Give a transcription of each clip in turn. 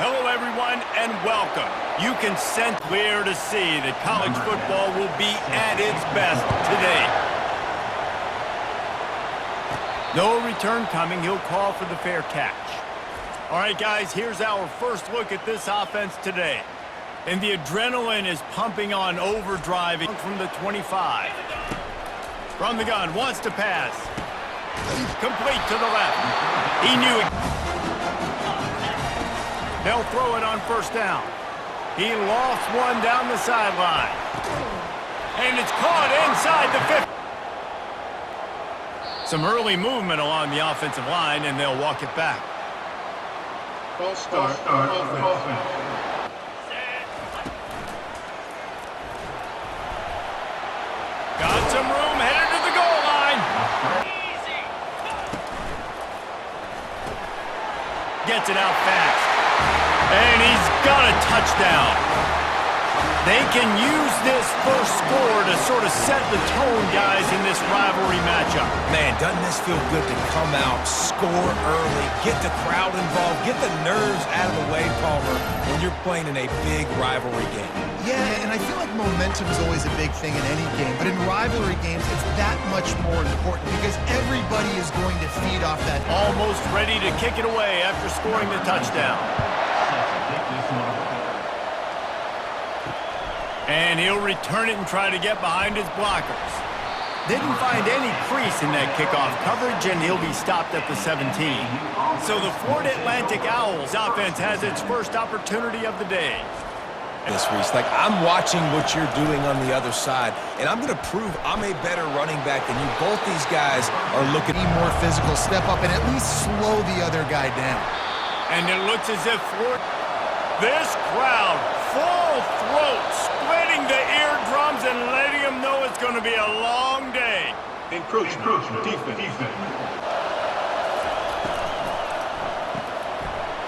Hello, everyone, and welcome. You can sense clear to see that college football will be at its best today. No return coming. He'll call for the fair catch. All right, guys, here's our first look at this offense today. And the adrenaline is pumping on overdrive from the 25. From the gun, wants to pass. Complete to the left. He knew it. They'll throw it on first down. He lost one down the sideline. And it's caught inside the 50. Some early movement along the offensive line, and they'll walk it back. False start. Got some room, headed to the goal line. Gets it out fast. And he's got a touchdown. They can use this first score to sort of set the tone, guys, in this rivalry matchup. Man, doesn't this feel good to come out, score early, get the crowd involved, get the nerves out of the way, Palmer, when you're playing in a big rivalry game? Yeah, and I feel like momentum is always a big thing in any game, but in rivalry games, it's that much more important because everybody is going to feed off that. Almost ready to kick it away after scoring the touchdown. And he'll return it and try to get behind his blockers. Didn't find any crease in that kickoff coverage, and he'll be stopped at the 17. So the Florida Atlantic Owls offense has its first opportunity of the day. This, Reese, like I'm watching what you're doing on the other side, and I'm going to prove I'm a better running back than you. Both these guys are looking to be more physical, step up, and at least slow the other guy down. And it looks as if this crowd, full throat, splitting the eardrums and letting them know it's going to be a long day. Encroachment. Defense.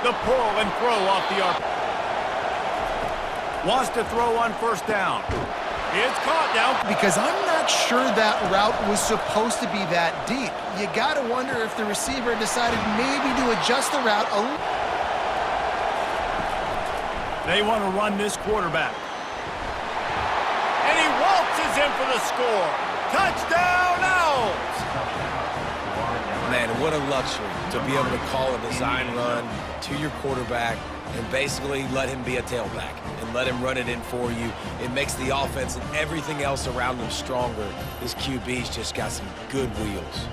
The pull and throw off the arc. Wants to throw on first down. It's caught down. Because I'm not sure that route was supposed to be that deep. You got to wonder if the receiver decided maybe to adjust the route a little. They want to run this quarterback. And he waltzes in for the score. Touchdown, Owls! Man, what a luxury to be able to call a design run to your quarterback and basically let him be a tailback and let him run it in for you. It makes the offense and everything else around him stronger. This QB's just got some good wheels.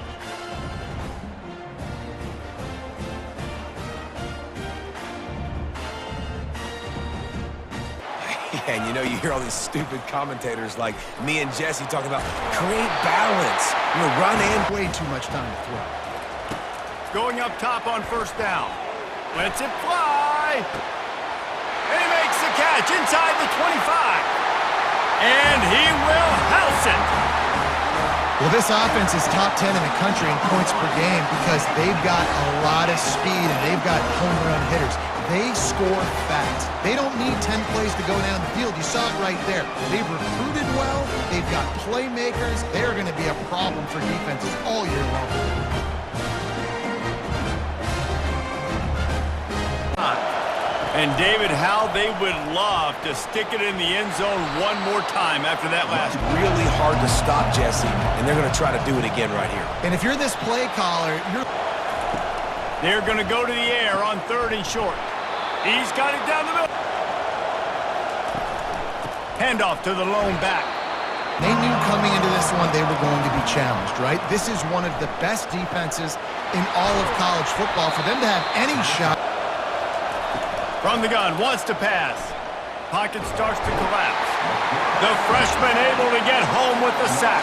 And you know, you hear all these stupid commentators like me and Jesse talking about create balance. You know, run in. Way too much time to throw. Going up top on first down. Lets it fly. And he makes the catch inside the 25. And he will house it. Well, this offense is top 10 in the country in points per game because they've got a lot of speed and they've got home run hitters. They score fast. They don't need 10 plays to go down the field. You saw it right there. They've recruited well. They've got playmakers. They're going to be a problem for defenses all year long. And David, how they would love to stick it in the end zone one more time after that last. Really hard to stop, Jesse, and they're going to try to do it again right here. And if you're this play caller, they're going to go to the air on third and short. He's got it down the middle. Handoff to the lone back. They knew coming into this one they were going to be challenged, right? This is one of the best defenses in all of college football. For them to have any shot. From the gun, wants to pass. Pocket starts to collapse. The freshman able to get home with the sack.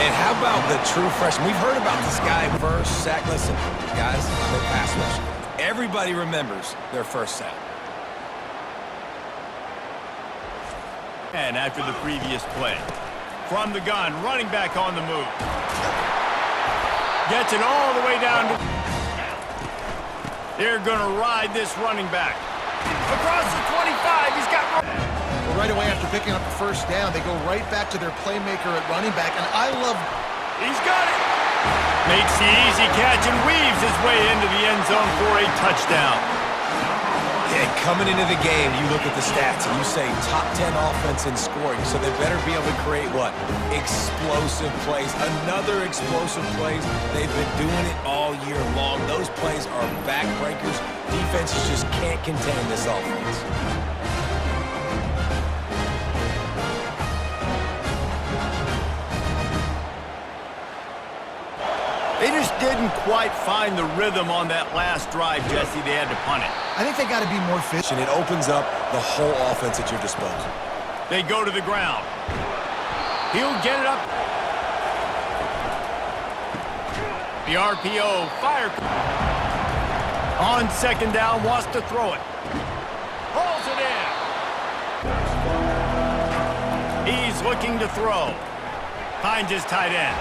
And how about the true freshman? We've heard about this guy first sack. Listen, guys, I'm a pass rusher. Everybody remembers their first sack. And after the previous play, from the gun, running back on the move. Gets it all the way down to... They're going to ride this running back. Across the 25, he's got... Well, right away after picking up the first down, they go right back to their playmaker at running back, and I love... He's got it! Makes the easy catch and weaves his way into the end zone for a touchdown. Okay, coming into the game, you look at the stats and you say top 10 offense in scoring, so they better be able to create what? Explosive plays. Another explosive plays. They've been doing it all year long. Those plays are backbreakers. Defenses just can't contain this offense. They just didn't quite find the rhythm on that last drive, Jesse. They had to punt it. I think they got to be more efficient. And it opens up the whole offense at your disposal. They go to the ground. He'll get it up. The RPO fire. On second down, wants to throw it. Pulls it in. He's looking to throw. Finds his tight end.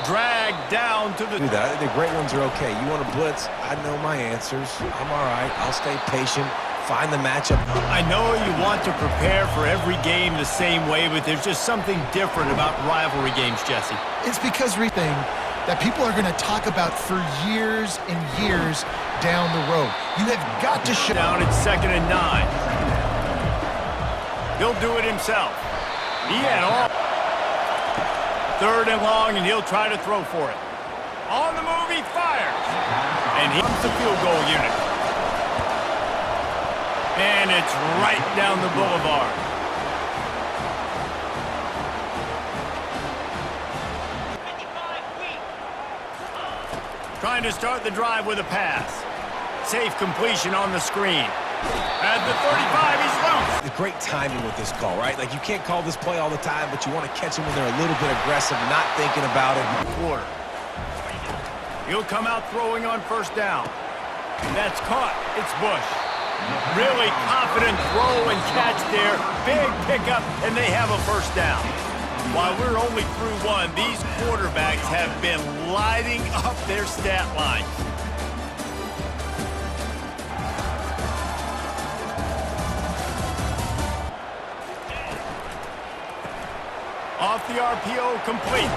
Dragged down to the... Do that. The great ones are okay. You want to blitz? I know my answers. I'm all right. I'll stay patient. Find the matchup. I know you want to prepare for every game the same way, but there's just something different about rivalry games, Jesse. It's because everything that people are going to talk about for years and years down the road. You have got to show... Down at 2nd and 9. He'll do it himself. He had all... 3rd and long, and he'll try to throw for it. On the move, he fires. And here's the field goal unit. And it's right down the boulevard. Trying to start the drive with a pass. Safe completion on the screen. At the 35, he's loose. The great timing with this call, right? Like, you can't call this play all the time, but you want to catch them when they're a little bit aggressive, not thinking about it. Quarter. He'll come out throwing on 1st down. That's caught. It's Bush. Really confident throw and catch there. Big pickup, and they have a 1st down. While we're only through one, these quarterbacks have been lighting up their stat lines. Off the RPO, complete.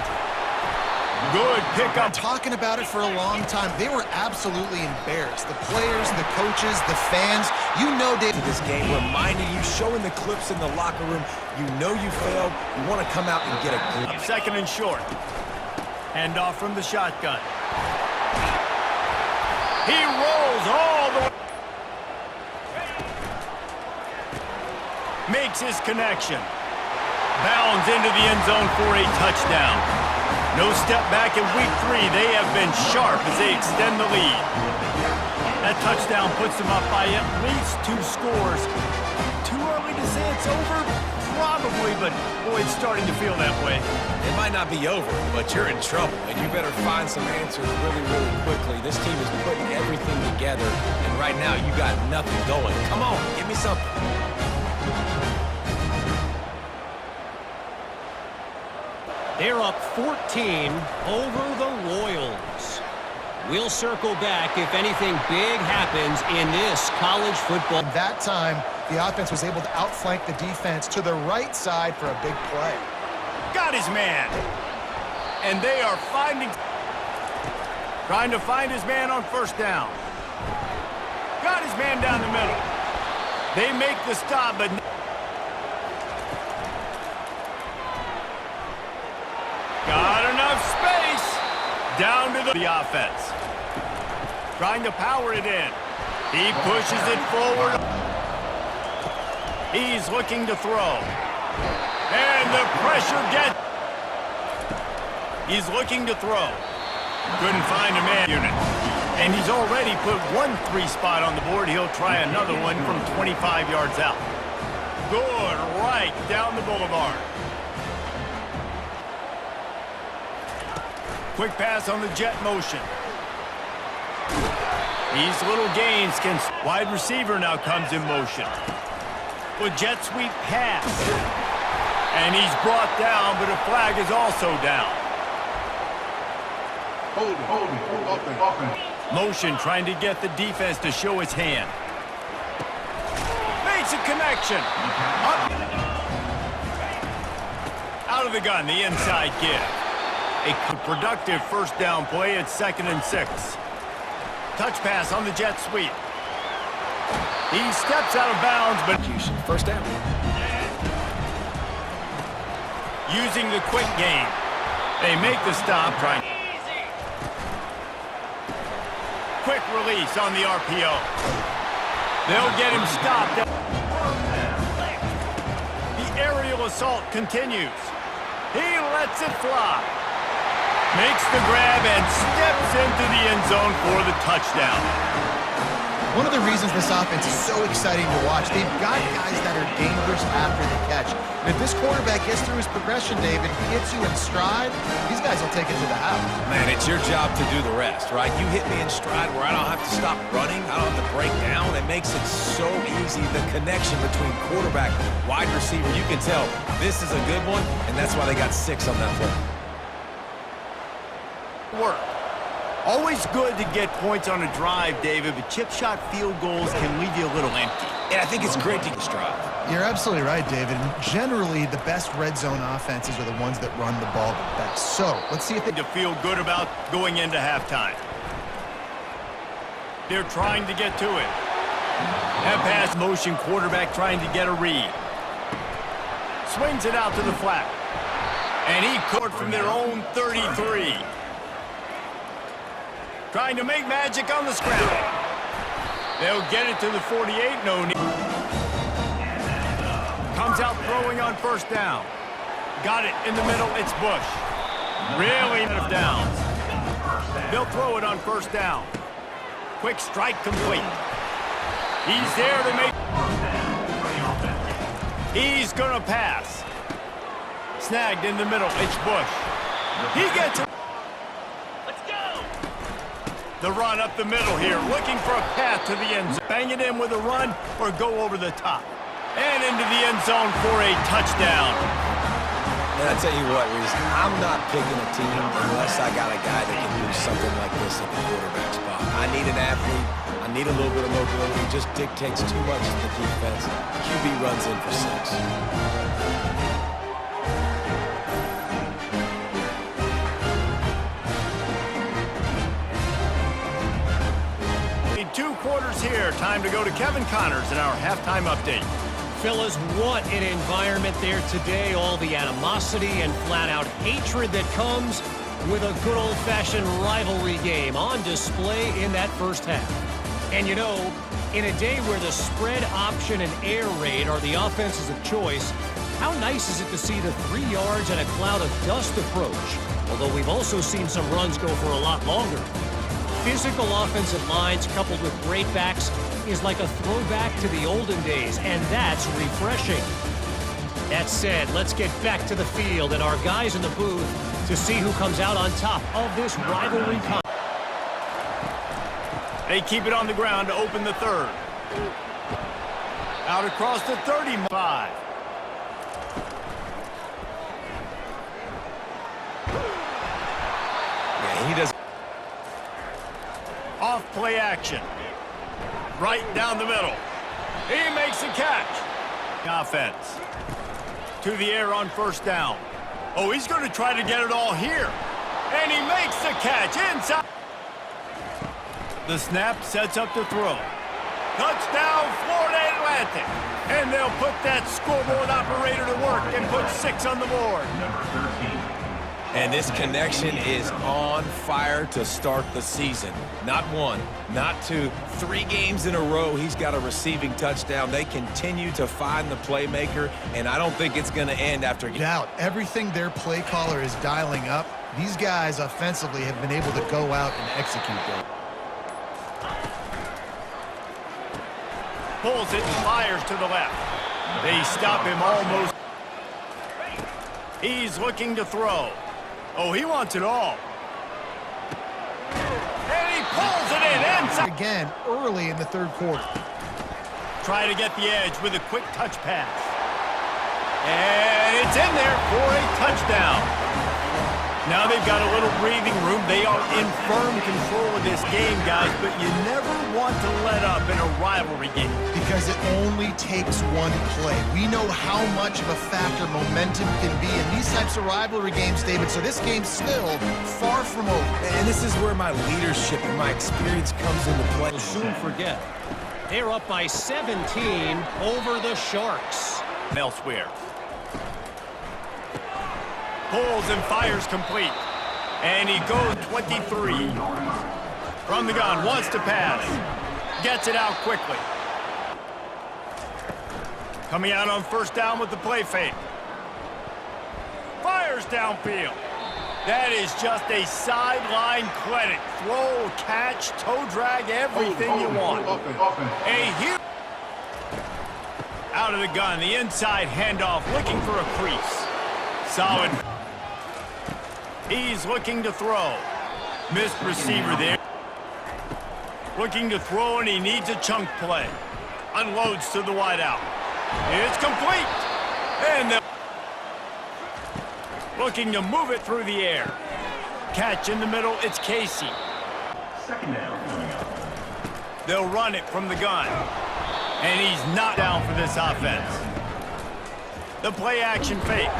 Good pickup. Talking about it for a long time. They were absolutely embarrassed. The players, the coaches, the fans. You know, David. This game reminding you, showing the clips in the locker room. You know you failed. You want to come out and get a grip. 2nd and short. Hand off from the shotgun. He rolls all the way. Makes his connection. Bounds into the end zone for a touchdown. No step back in week 3. They have been sharp as they extend the lead. That touchdown puts them up by at least 2 scores. Too early to say it's over? Probably, but boy, it's starting to feel that way. It might not be over, but you're in trouble, and you better find some answers really, really quickly. This team is putting everything together, and right now you got nothing going. Come on, give me something. They're up 14 over the Royals. We'll circle back if anything big happens in this college football. That time, the offense was able to outflank the defense to the right side for a big play. Got his man. And they are trying to find his man on 1st down. Got his man down the middle. They make the stop, but... Got enough space. Down to the offense. Trying to power it in. He pushes it forward. He's looking to throw. And the pressure gets... He's looking to throw. Couldn't find a man unit. And he's already put 1 3 spot on the board. He'll try another one from 25 yards out. Good, right down the boulevard. Quick pass on the jet motion. These little gains can... Wide receiver now comes in motion. With jet sweep pass. And he's brought down, but a flag is also down. Hold it. Motion trying to get the defense to show his hand. Makes a connection. Up. Out of the gun, the inside give. A productive 1st down play at 2nd and 6. Touch pass on the jet sweep. He steps out of bounds, but first down. using the quick game. They make the stop, trying. Quick release on the RPO. They'll get him stopped. The aerial assault continues. He lets it fly. Makes the grab and steps into the end zone for the touchdown. One of the reasons this offense is so exciting to watch, they've got guys that are dangerous after the catch. And if this quarterback gets through his progression, David, gets you in stride, these guys will take it to the house. Man, it's your job to do the rest, right? You hit me in stride where I don't have to stop running. I don't have to break down. It makes it so easy. The connection between quarterback, wide receiver, you can tell this is a good one, and that's why they got 6 on that play. Work. Always good to get points on a drive, David, but chip shot field goals can leave you a little empty. And I think it's great to strive. You're absolutely right, David. And generally, the best red zone offenses are the ones that run the ball the best. So, let's see if they To feel good about going into halftime. They're trying to get to it. That pass motion quarterback trying to get a read. Swings it out to the flat. And he caught from their own 33. Trying to make magic on the scramble. They'll get it to the 48. No need. Comes out throwing on first down. Got it in the middle. It's Bush. Really out of downs. They'll throw it on first down. Quick strike complete. He's there to make. He's going to pass. Snagged in the middle. It's Bush. He gets it. The run up the middle here, looking for a path to the end zone. Bang it in with a run or go over the top. And into the end zone for a touchdown. And I tell you what, Reese, I'm not picking a team unless I got a guy that can do something like this at the quarterback spot. I need an athlete. I need a little bit of mobility. It just dictates too much of the defense. QB runs in for 6. 2 quarters here. Time to go to Kevin Connors in our halftime update. Fellas, what an environment there today. All the animosity and flat-out hatred that comes with a good old-fashioned rivalry game on display in that first half. And you know, in a day where the spread option and air raid are the offenses of choice, how nice is it to see the 3 yards and a cloud of dust approach? Although we've also seen some runs go for a lot longer. Physical offensive lines coupled with great backs is like a throwback to the olden days, and that's refreshing. That said, let's get back to the field and our guys in the booth to see who comes out on top of this rivalry. They keep it on the ground to open the third. Out across the 35. Yeah, he does. Off play action. Right down the middle. He makes a catch. Offense. To the air on first down. Oh, he's going to try to get it all here. And he makes the catch inside. The snap sets up the throw. Touchdown, Florida Atlantic. And they'll put that scoreboard operator to work and put 6 on the board. Number 13. And this connection is on fire to start the season. Not 1, not 2, 3 games in a row he's got a receiving touchdown. They continue to find the playmaker, and I don't think it's going to end after. doubt everything their play caller is dialing up. These guys offensively have been able to go out and execute that. Pulls it and fires to the left. They stop him almost. He's looking to throw. Oh, he wants it all. And he pulls it in inside. Again, early in the third quarter. Try to get the edge with a quick touch pass. And it's in there for a touchdown. Now they've got a little breathing room. They are in firm control of this game, guys, but you never want to let up in a rivalry game. Because it only takes one play. We know how much of a factor momentum can be in these types of rivalry games, David, so this game's still far from over. And this is where my leadership and my experience comes into play. We'll soon forget. They're up by 17 over the Sharks. Elsewhere. Pulls and fires complete. And he goes 23. From the gun, wants to pass. Gets it out quickly. Coming out on first down with the play fake. Fires downfield. That is just a sideline clinic. Throw, catch, toe drag, everything you want. A huge... Out of the gun, the inside handoff, looking for a crease. Solid. He's looking to throw. Missed receiver there. Looking to throw, and he needs a chunk play. Unloads to the wideout. It's complete. And they're looking to move it through the air. Catch in the middle, it's Casey. Second down coming up. They'll run it from the gun. And he's not down for this offense. The play action fake.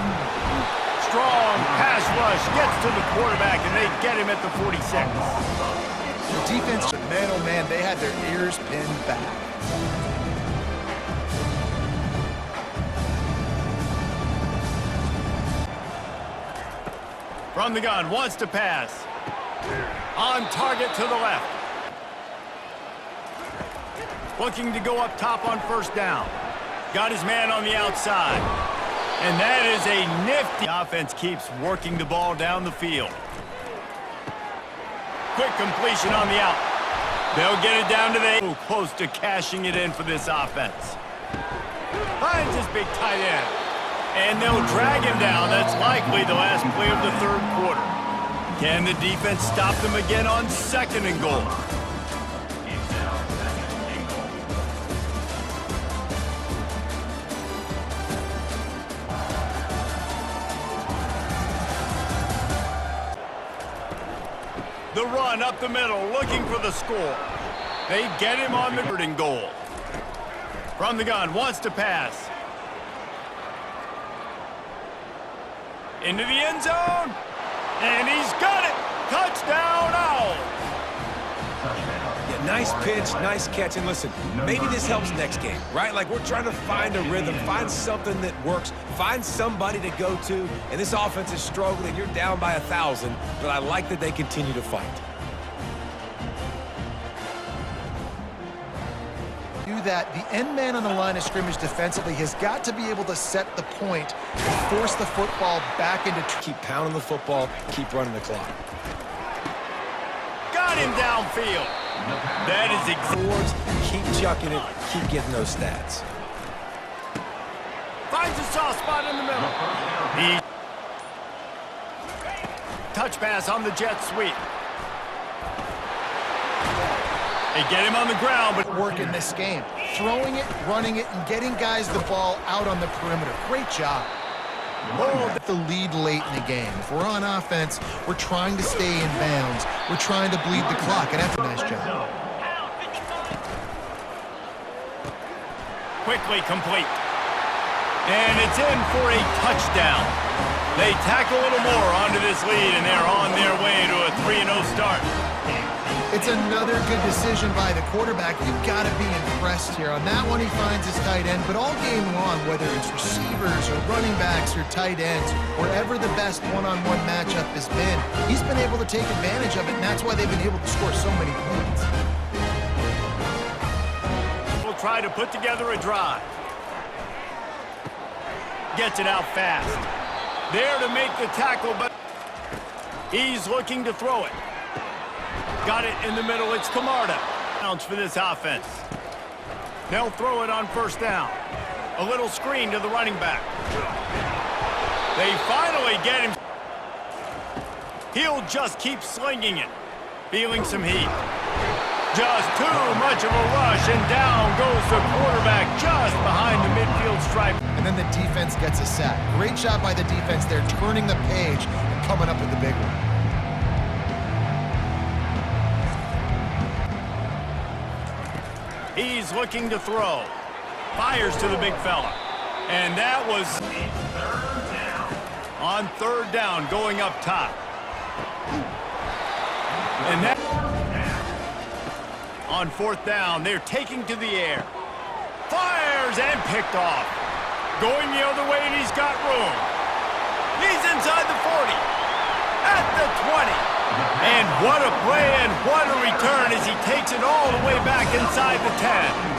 Strong pass rush gets to the quarterback, and they get him at the 46. The defense, man, oh man, they had their ears pinned back. From the gun, wants to pass. On target to the left. Looking to go up top on first down. Got his man on the outside. And that is a nifty. The offense keeps working the ball down the field. Quick completion on the out. They'll get it down to the... Close to cashing it in for this offense. Finds his big tight end. And they'll drag him down. That's likely the last play of the third quarter. Can the defense stop them again on second and goal? The run up the middle, looking for the score. They get him on the third and goal. From the gun, wants to pass. Into the end zone. And he's got it. Touchdown, Owls. Yeah, nice pitch, nice catch. And listen, maybe this helps next game, right? Like, we're trying to find a rhythm, find something that works, find somebody to go to. And this offense is struggling. You're down by 1,000, but I like that they continue to fight. Do that. The end man on the line of scrimmage defensively has got to be able to set the point and force the football back into... Keep pounding the football, keep running the clock. Got him downfield. That is Forwards, keep chucking it, keep getting those stats. Finds a soft spot in the middle. He touch pass on the jet sweep. They get him on the ground, but work in this game. Throwing it, running it, and getting guys the ball out on the perimeter. Great job. Hold the lead late in the game. If we're on offense, we're trying to stay in bounds. We're trying to bleed the clock, and that's a nice job. Quickly complete. And it's in for a touchdown. They tack a little more onto this lead, and they're on their way to a 3-0 start. It's another good decision by the quarterback. You've got to be impressed here. On that one, he finds his tight end, but all game long, whether it's receivers or running backs or tight ends, wherever the best one-on-one matchup has been, he's been able to take advantage of it, and that's why they've been able to score so many points. We'll try to put together a drive. Gets it out fast. There to make the tackle, but he's looking to throw it. Got it in the middle. It's Camarda. Bounce for this offense. They'll throw it on first down. A little screen to the running back. They finally get him. He'll just keep slinging it. Feeling some heat. Just too much of a rush, and down goes the quarterback just behind the midfield stripe. And then the defense gets a sack. Great job by the defense there, turning the page and coming up with the big one. He's looking to throw. Fires to the big fella. And that was on third down, going up top. And that On fourth down, they're taking to the air. Fires and picked off. Going the other way, and he's got room. He's inside the 40. At the 20. And what a play and what a return as he takes it all the way back inside the 10.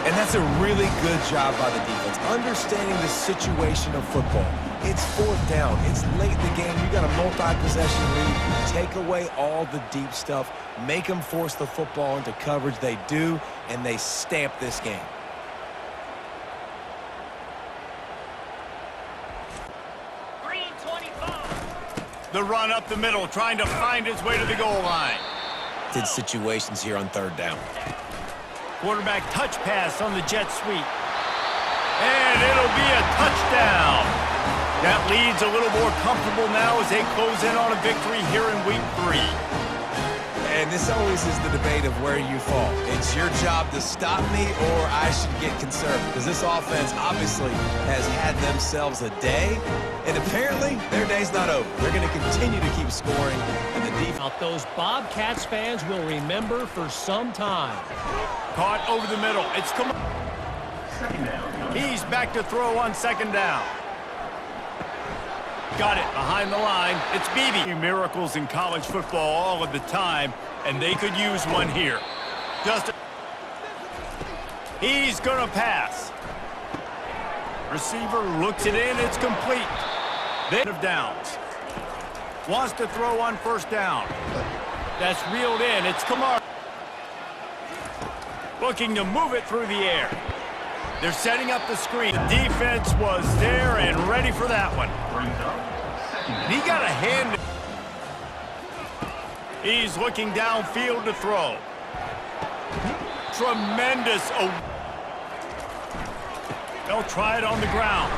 And that's a really good job by the defense, understanding the situation of football. It's fourth down. It's late in the game. You got a multi-possession lead. Take away all the deep stuff. Make them force the football into coverage. They do, and they stamp this game. The run up the middle, trying to find his way to the goal line. Did situations here on third down. Quarterback touch pass on the jet sweep. And it'll be a touchdown. That lead's a little more comfortable now as they close in on a victory here in week 3. And this always is the debate of where you fall. It's your job to stop me or I should get conservative. Because this offense obviously has had themselves a day. And apparently, their day's not over. They're going to continue to keep scoring. And the defense... Those Bobcats fans will remember for some time. Caught over the middle. It's come. Second down. He's back to throw on second down. Got it behind the line. It's BB. Miracles in college football all of the time, and they could use one here. He's going to pass. Receiver looks it in. It's complete. Then of downs. Wants to throw on first down. That's reeled in. It's Kamara. Looking to move it through the air. They're setting up the screen. The defense was there and ready for that one. He got a hand. He's looking downfield to throw. Tremendous. They'll try it on the ground.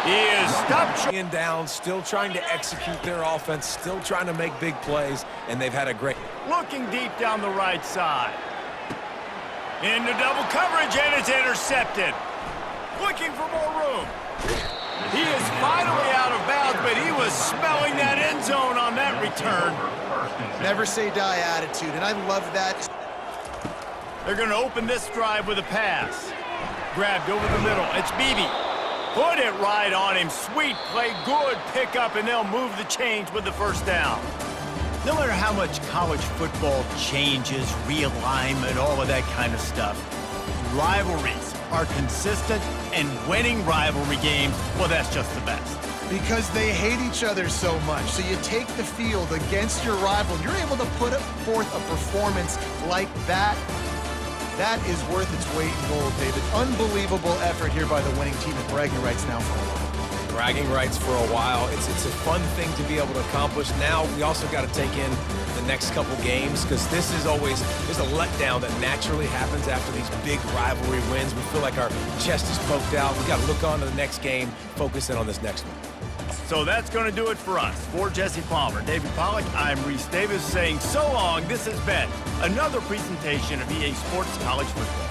He is stopped. In down, still trying to execute their offense, still trying to make big plays, and they've had a great... Looking deep down the right side. Into double coverage, and it's intercepted. Looking for more room. He is finally out of bounds, but he was smelling that end zone on that return. Never say die attitude, and I love that. They're going to open this drive with a pass. Grabbed over the middle. It's BB. Put it right on him. Sweet play, good pickup, and they'll move the chains with the first down. No matter how much college football changes, realignment, all of that kind of stuff, rivalries are consistent, and winning rivalry games, well, that's just the best. Because they hate each other so much. So you take the field against your rival. You're able to put forth a performance like that. That is worth its weight in gold, David. Unbelievable effort here by the winning team, and bragging rights now for a while. Bragging rights for a while. It's a fun thing to be able to accomplish. Now we also got to take in the next couple games, because this is always, there's a letdown that naturally happens after these big rivalry wins. We feel like our chest is poked out. We got to look on to the next game, focus in on this next one. So that's going to do it for us. For Jesse Palmer, David Pollack, I'm Reese Davis saying so long. This has been another presentation of EA Sports College Football.